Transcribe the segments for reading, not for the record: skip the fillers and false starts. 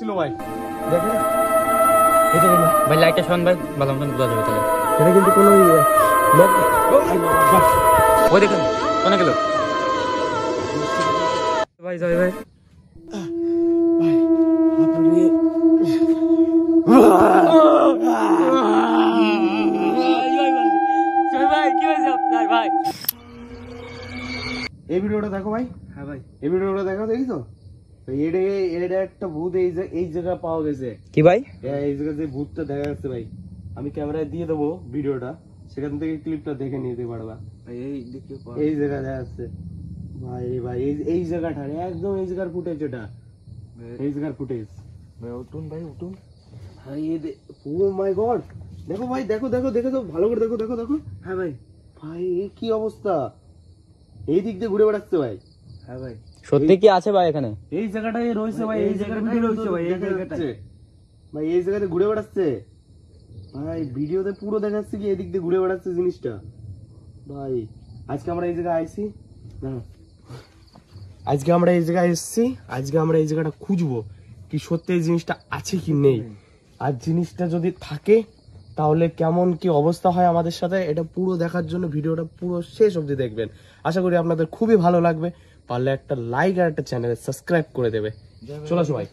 ছিল ভাই দেখেন এটা কেন ভাই লাইটটা শোন ভাই ভালো মতন বোঝা যাবে তাহলে এটা কিন্তু কোনো লক ওই দেখুন কোনে গেল ভাই যাই ভাই ভাই আপনি ভাই কি হয়েছে আপনার ভাই এই ভিডিওটা দেখো ভাই। হ্যাঁ ভাই এই ভিডিওটা দেখো দেখি তো এটা একটা ভূত এই জায়গায় পাওয়া গেছে। কি ভাই এই জায়গায় যে ভূতটা দেখা যাচ্ছে ভাই, আমি ক্যামেরায় দিয়ে দেবো ভিডিওটা, সেখান থেকে ক্লিপটা দেখে নিতে পারবা। এই জায়গা দেখা যাচ্ছে ভাই ভাই এই জায়গাটা একদম এই জায়গার ফুটেজ, এটা এই জায়গার ফুটেজ ভাই। উঠুন ভাই উঠুন ভাই, ও মাই গড দেখো ভাই, দেখো দেখো দেখো তো ভালো করে দেখো দেখো দেখো। হ্যাঁ ভাই ভাই এই কি অবস্থা, এই দিক দিয়ে ঘুরে বেড়াচ্ছে ভাই। হ্যাঁ ভাই সত্যি কি আছে ভাই এখানে? এই জায়গাটাই রয়েছে ভাই, এই জায়গার ভিডিও রয়েছে ভাই, এই জায়গাটাতে ভাই, এই জায়গাতে ঘুরে বেড়াচ্ছে ভাই। ভিডিওতে পুরো দেখা যাচ্ছে কি এদিক দিয়ে ঘুরে বেড়াচ্ছে জিনিসটা ভাই। আজকে আমরা এই জায়গায় আইছি, আজকে আমরা এই জায়গায় এসেছি, আজকে আমরা এই জায়গাটা খুঁজবো কি সত্যি এই জিনিসটা আছে কি নেই। আর জিনিসটা যদি থাকে তাহলে কেমন কি অবস্থা হয় আমাদের সাথে, এটা পুরো দেখার জন্য ভিডিওটা পুরো শেষ অবধি দেখবেন। আশা করি আপনাদের খুবই ভালো লাগবে। পারলে একটা লাইক আর একটা চ্যানেলে সাবস্ক্রাইব করে দেবে। চলো সবাই।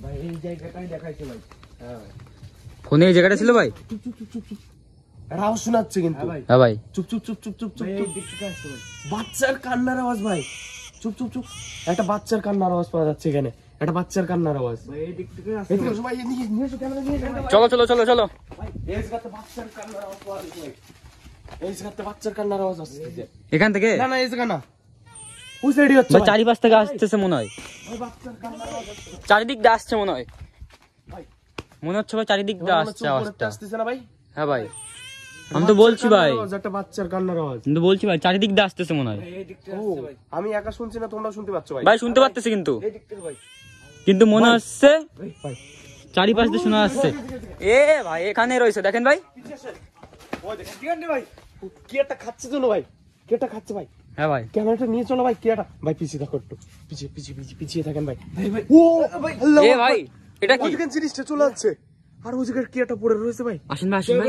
ভাই এই জায়গাটাই দেখাইছে ভাই। কোনে এই জায়গাটা ছিল ভাই? চুপ চুপ চুপ চুপ চুপ, একটা আওয়াজ শোনাচ্ছে কিন্তু। হ্যাঁ ভাই চুপ চুপ চুপ চুপ চুপ চুপ, বাচ্চার কান্নার আওয়াজ ভাই। চুপ চুপ চুপ, একটা বাচ্চার কান্নার আওয়াজ পাওয়া যাচ্ছে এখানে, একটা বাচ্চার কান্নার আওয়াজ। এদিকে আসো ভাই, এদিকে নিয়ে এসো, ক্যামেরা নিয়ে এসো। চলো চলো চলো চলো ভাই এই জায়গাতে বাচ্চার কান্নার আওয়াজ পাওয়া যাচ্ছে ভাই, এই জায়গাতে বাচ্চার কান্নার আওয়াজ আসছে। এখান থেকে না না এই জায়গা না, ওই সাইডে হচ্ছে ভাই চারিপাশ থেকে আসতেছে মনে হয়, ভাই বাচ্চার কান্নার আওয়াজ আসছে চারিদিক দিয়ে আসছে মনে হয়, ভাই। মনে হচ্ছে ভাই চারিদিক দিয়ে আসছে আওয়াজটা। আসতেছে না ভাই? হ্যাঁ ভাই আমি তো বলছি ভাই, একটা বাচ্চার কান্নার আওয়াজ আমি তো বলছি ভাই চারিদিক দিয়ে আসতেছে মনে হয়। ও, আমি একা শুনছি না, তোমরা শুনতে পাচ্ছ ভাই? ভাই শুনতে পাচ্তেছি কিন্তু মনে হচ্ছে ভাই চারিপাশ দিয়ে শোনা যাচ্ছে। এ ভাই এখানে রয়েছে দেখেন ভাই। ওই দেখেন ভাই, কি একটা খাচ্ছে চলো ভাই, কি একটা খাচ্ছে ভাই। হ্যাঁ ভাই ক্যামেরাটা নিয়ে চলো ভাই, কি একটা ভাই পিছিয়ে থাকো একটু, পিছিয়ে পিছিয়ে পিছিয়ে পিছিয়ে থাকেন ভাই। ও ভাই এ ভাই এটা কি? ওই দেখেন জিনিসটা চলে যাচ্ছে, আর ওই জায়গায় কি একটা পড়ে রয়েছে ভাই। আসেন ভাই আসেন ভাই।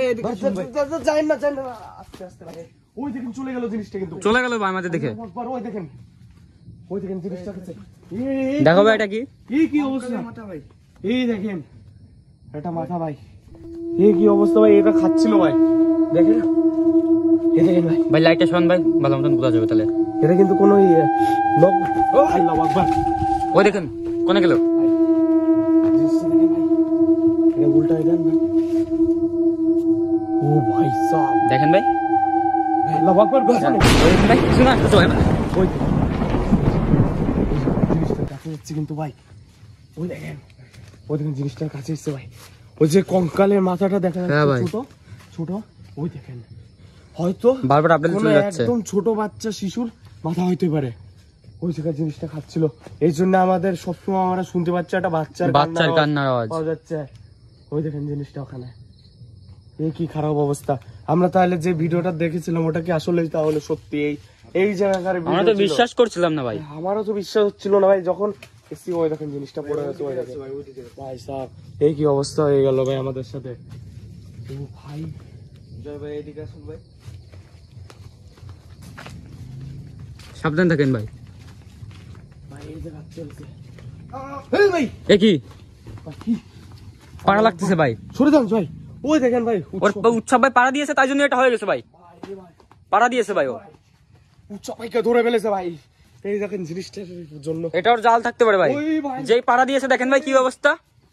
যাই না যাই না, আস্তে আস্তে ভাই। ওই দেখেন চলে গেল জিনিসটা কিন্তু, চলে গেল ভাই আমাদের দেখে। ওই দেখেন, ওই দেখেন জিনিসটা খাচ্ছে। দেখো ভাই এটা কি? এই কি অবস্থা ভাই, এই দেখেন এটা মাথা ভাই, এই কি অবস্থা ভাই, এটা খাচ্ছিল ভাই দেখেন। এই দেখেন ভাই, ভাই লাইটটা শোন ভাই ভালো মতন বোঝা যাবে তাহলে। এটা কিন্তু কোনো লক, আল্লাহু আকবার। ওই দেখুন কোনে গেল? জিনিসটা দেখেন ভাই, এটা উল্টাই দেন ভাই। ও ভাই সাহেব দেখেন ভাই আল্লাহু আকবার। ওই দেখুন ভাই শোনা আসতেছে ভাই। ওই জিনিসটার কাছে যাচ্ছে কিন্তু ভাই, ওই দেখেন, ওই দেখেন জিনিসটার কাছে এসছে ভাই। ওই যে কঙ্কালের মাথাটা দেখা হ্যাঁ ভাই। যাচ্ছে ছোট ছোট, ওই দেখেন হয়তো বারবার আপডেট কোনো চলে যাচ্ছে। একদম ছোট বাচ্চা শিশুর মাথা হইতে পারে, ওই জায়গায় জিনিসটা খাচ্ছিল। এই জন্য আমাদের সবসময় আমরা শুনতে পাচ্ছি একটা বাচ্চার কান্নার আওয়াজ পাওয়া যাচ্ছে। ওই দেখেন জিনিসটা ওখানে, এই কি খারাপ অবস্থা। আমরা তাহলে যে ভিডিওটা দেখেছিলাম ওটা কি আসলে তাহলে সত্যি এই জায়গাকার ভিডিও আমরা তো ছিল? বিশ্বাস করছিলাম না ভাই। আমারও তো বিশ্বাস হচ্ছিল না ভাই, যখন এসি ওই দেখেন জিনিসটা পড়ে গেছে। ওই দেখেন ভাই সাহেব, এই কি অবস্থা হয়ে গেল ভাই আমাদের সাথে। ও ভাই জয় ভাই, এদিকে আসুন ভাই। সাবধান থাকেন ভাই। ভাই এই জায়গা চলছে, এই ভাই এ কি ভাই, কি পাড়া লাগতেছে ভাই? সরে যান ভাই। ওই দেখেন ভাই ওর উৎসব ভাই পাড়া দিয়েছে তাই জন্য এটা হয়ে গেছে ভাই। পাড়া দিয়েছে ভাই ও, সবাইকে ধরে ফেলেছে ভাই। এই দেখেন জিনিসটার জন্য এটা ওর জাল থাকতে পারে ভাই। ওই ভাই যেই পাড়া দিয়েছে দেখেন ভাই কি অবস্থা।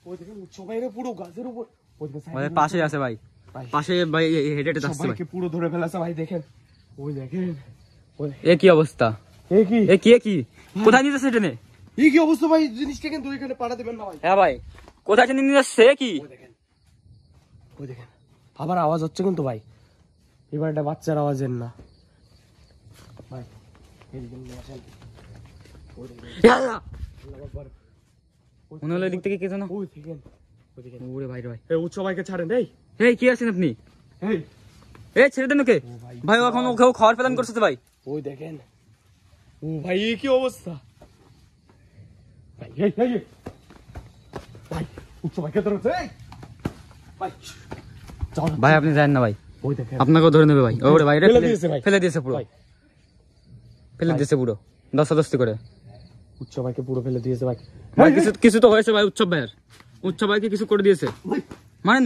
ওই দেখেন সবাইরে পুরো গাছের উপর, ওই দেখেন ভাই পাশে আছে ভাই, পাশে ভাই হেঁটে হেঁটে যাচ্ছে ভাই। সবাইকে পুরো ধরে ফেলেছে ভাই দেখেন। ওই দেখেন, ওই এ কি অবস্থা? এই কি এ কি কোথায় নিয়ে যাচ্ছে ট্রেনে? এই কি অবস্থা ভাই, জিনিসটা কিন্তু ওইখানে পাড়া দেবেন না ভাই। হ্যাঁ ভাই কোথায় নিয়ে যাচ্ছে কি? ওই দেখেন, ওই দেখেন আবার আওয়াজ হচ্ছে কিন্তু ভাই, এবার একটা বাচ্চার আওয়াজের না ভাই। এইদিকে নিয়ে আসেন। ওই দেখেন, আল্লাহু আকবার। মনে হলো এদিক থেকে কে জানো। ওই দেখেন, ওই দেখেন। ওরে ভাই রে ভাই, এই সবাইকে ছাড়েন। এই এই কি আছেন আপনি? এই এই ছেড়ে দেন ওকে ভাই, ও এখন ওকে খাওয়ার প্ল্যান করছে তো ভাই। ওই দেখেন ও ভাই এই কি অবস্থা ভাই ভাই উৎসব ভাই কে ধরেছে ভাই ভাই আপনি জানেন না ভাই, ওই দেখেন আপনাকেও ধরে নেবে ভাই। ওরে ভাই ফেলে দিয়েছে ভাই। ফেলে দিয়েছে পুরো, ভাই ফেলে দিয়েছে পুরো দস্তাদস্তি করে। উৎসব ভাইকে পুরো ফেলে দিয়েছে ভাই। ভাই কিছু কিছু তো হয়েছে ভাই, উৎসব ভাইয়ের, উৎসব ভাইকে কিছু করে দিয়েছে। মানেন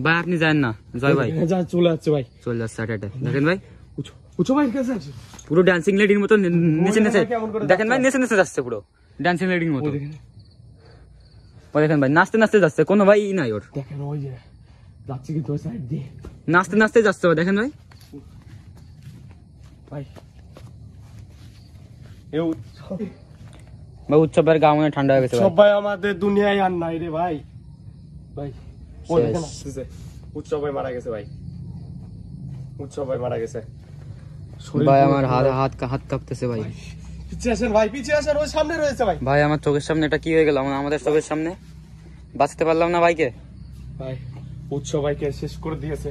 ভাই আপনি জানেন না, জয় ভাই যা চলে যাচ্ছে ভাই, চলে যাচ্ছে হেঁটে দেখেন ভাই, উৎসব ভাই কাছে আছে পুরো ডান্সিং লেডির মতো নিচে নিচে কেমন করে দেখেন ভাই, নিচে নিচে যাচ্ছে পুরো ডান্সিং লেডির মতো। ও দেখেন ভাই নাচতে নাচতে যাচ্ছে, কোনো ভাই নাই ওর, দেখেন ওই যে যাচ্ছে কিন্তু ওই সাইড দিয়ে নাচতে নাচতে যাচ্ছে ভাই, দেখেন ভাই। ভাই ভাই উৎসব ভাইয়ের গা মনে হয় ঠান্ডা হয়ে গেছে ভাই। সব ভাই আমাদের দুনিয়ায় আর নাই রে ভাই। ভাই ও শেষ। দেখেন আসতেছে, উৎসব ভাই মারা গেছে ভাই, উৎসব ভাই মারা গেছে। শরীর ভাই পুরো আমার হাত পুরো- হাত হাত কাঁপতেছে ভাই। পিছিয়ে আসেন ভাই, পিছিয়ে আসেন, ওই সামনে রয়েছে ভাই। ভাই আমার চোখের সামনে এটা কি হয়ে গেল, আমাদের চোখের সামনে বাঁচতে পারলাম না ভাইকে। ভাই উৎসব ভাইকে শেষ করে দিয়েছে।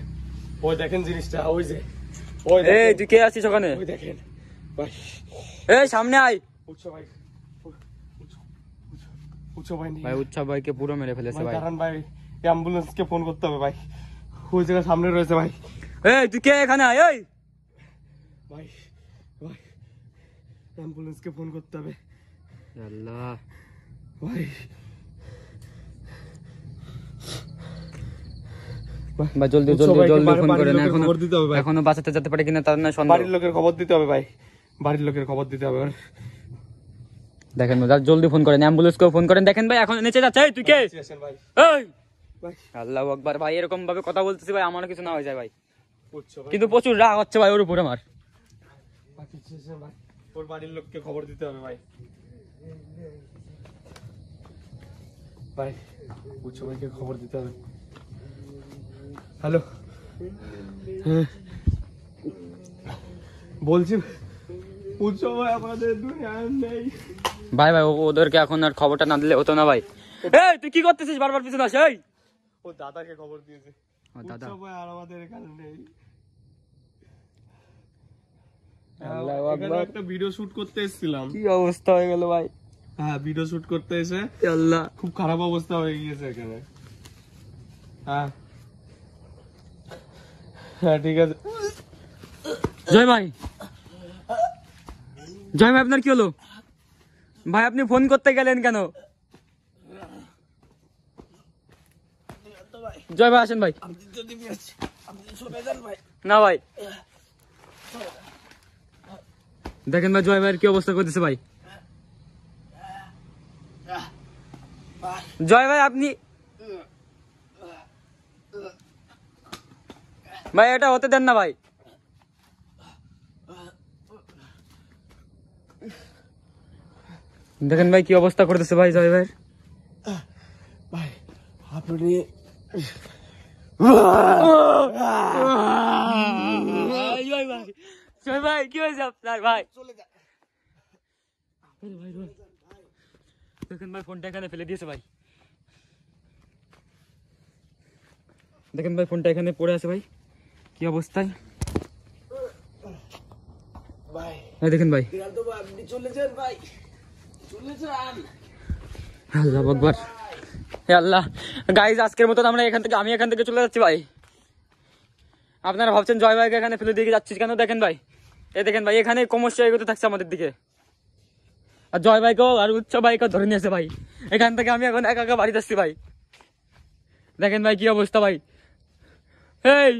ওই দেখেন জিনিসটা, ওই যে ওই এই দেখেন, তুই কে আছিস ওখানে? ওই দেখেন ভাই এই সামনে আয়। উৎসব ভাই, উৎসব ভাই নেই ভাই উৎসব ভাইকে পুরো মেরে ফেলেছে ভাই। কারণ ভাই অ্যাম্বুলেন্সকে ফোন করতে হবে ভাই, ওই জায়গা সামনে রয়েছে ভাই। এই তুই কে এখানে আয়? এই ভাই ভাই অ্যাম্বুলেন্সকে ফোন করতে হবে আল্লাহ ভাই। ভাই জলদি উৎসব জলদি ভাইকে জলদি ফোন বাড়ির করেন, লোকের এখনো খবর দিতে হবে ভাই। এখনো বাঁচাতে যেতে পারে কিনা তার না সন্দেহ। বাড়ির লোকের খবর দিতে হবে ভাই, বাড়ির লোকের খবর দিতে হবে। দেখেন ভাই জলদি ফোন করেন, অ্যাম্বুলেন্সকেও ফোন করেন। দেখেন ভাই এখন নিচে যাচ্ছে। এই তুই কে? পিছিয়ে আসেন ভাই, এই ভাই আল্লাহু আকবার ভাই, এরকম ভাবে কথা বলতেছি ভাই, আমারও কিছু না হয়ে যায় ভাই, উৎসব ভাই, কিন্তু প্রচুর রাগ হচ্ছে ভাই ওর উপর আমার। ভাই পিছিয়ে আসেন ভাই, ওর বাড়ির লোককে খবর দিতে হবে ভাই। ভাই উৎসব ভাইকে খবর দিতে হবে। হ্যালো, হ্যাঁ বলছি উৎসব ভাই আমাদের দুনিয়ায় নেই ভাই ভাই ওদেরকে এখন আর খবরটা না দিলে হতো না ভাই। এই তুই কি করতেছিস বারবার পিছনে আসে? এই ও দাদাকে খবর দিয়েছে, ও দাদা। উৎসব ভাই আর আমাদের এখানে নেই। আল্লাহু এখানে আকবার। একটা ভিডিও শুট করতে এসেছিলাম, কি অবস্থা হয়ে গেল ভাই, হ্যাঁ ভিডিও শুট করতে এসে আল্লাহ। খুব খারাপ অবস্থা হয়ে গিয়েছে এখানে। হ্যাঁ হ্যাঁ ঠিক আছে। জয় ভাই, জয় ভাই আপনার কি হলো ভাই? আপনি ফোন করতে গেলেন কেন? জয় ভাই আসেন ভাই। না ভাই দেখেন ভাই জয় ভাইয়ের কি অবস্থা করতেছে ভাই। জয় ভাই আপনি, ভাই এটা হতে দেন না ভাই। দেখেন ভাই কি অবস্থা করতেছে ভাই জয় ভাইয়ের। ভাই আপনি জয় ভাই, জয় ভাই কি হয়েছে আপনার ভাই? দেখেন ভাই ফোনটা এখানে ফেলে দিয়েছে ভাই, দেখেন ভাই ফোনটা এখানে পড়ে আছে ভাই, কি অবস্থায় ভাই ভাই দেখেন ভাই। আপনি চলে যান ভাই, চলে যান। আল্লাহ আকবার, হে আল্লাহ। গাইজ আজকের মতন আমি এখান থেকে চলে যাচ্ছি ভাই। আপনারা ভাবছেন জয় ভাইকে এখানে ফেলে দিয়ে যাচ্ছিস কেন? দেখেন ভাই, এই দেখেন ভাই এখানে ক্রমশ এগোতে থাকছে আমাদের দিকে, আর জয় ভাইকেও আর উৎসব ভাইকেও ধরে নিয়েছে ভাই। এখান থেকে আমি এখন একা একা বাড়ি যাচ্ছি ভাই। দেখেন ভাই কি অবস্থা ভাই। এই